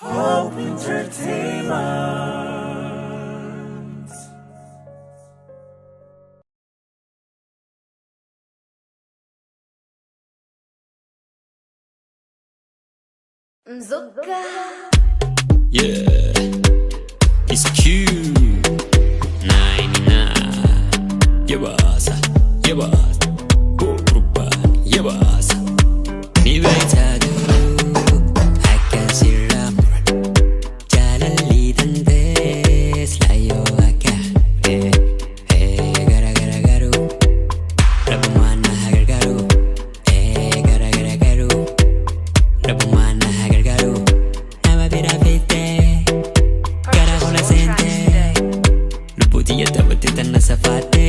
Hope Entertainment. Mzuka. Yeah, Iskuu 99. Yabasa, yabasa, Buruba, yabasa. Ni baitadu, akan siram. Jalan lidan des, layo aka. Gara gara garu, rabu mana hagar garu. Gara gara garu, rabu mana hagar garu. Nama bira fite, gara hola sente. Luputi ya tabati tanna safate.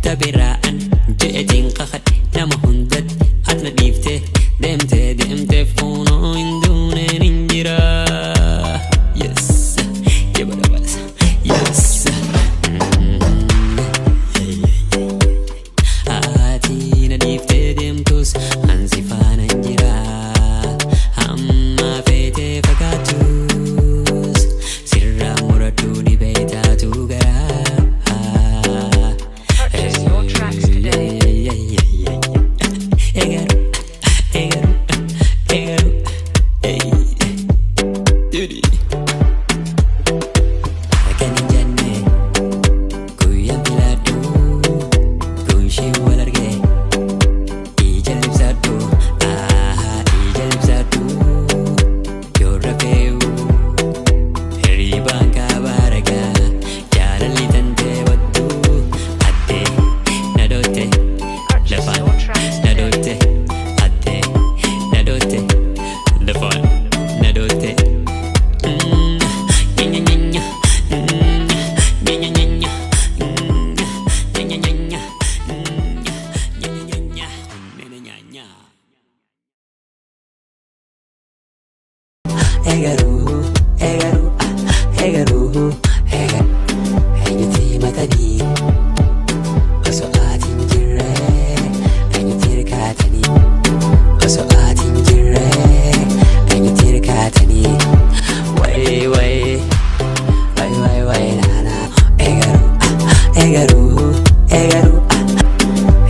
Tabiraan, jeeting kakad na mahundad at nadifte demte fono indune ninjira. Yes, yabadabas, yes. Ati nadifte demtus ansifa nanjira. Amma fete fagatus sirra muratu ni beitatu gara. E Garuu, E Garuu, eenyuti matanii osoo ati hin jirre eenyuti hirkaatanii osoo ati hin jirre eenyuti hirkaatanii way naana. E Garuu,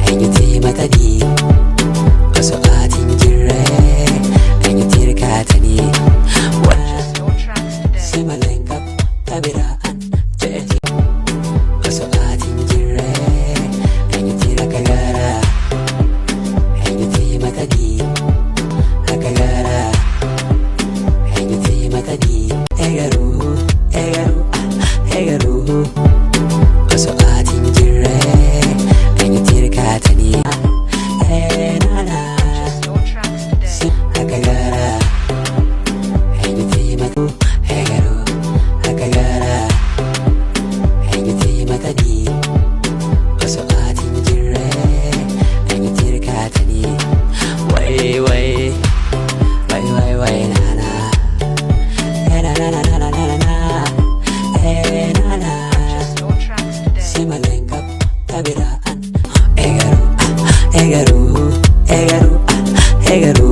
eenyuti matanii osoo ati hin jirre eenyuti hirkaatanii. Simalengkap tabiraan jeeti osoo ati hin jirre eenyuti akka gaara eenyuti matanii akka gaara eenyuti matanii. E Garuu, osoo ati hin jirre eenyuti hirkaatanii naana akka gaara eenyuti matuu. Simalengkap tabiraan. E Garuu,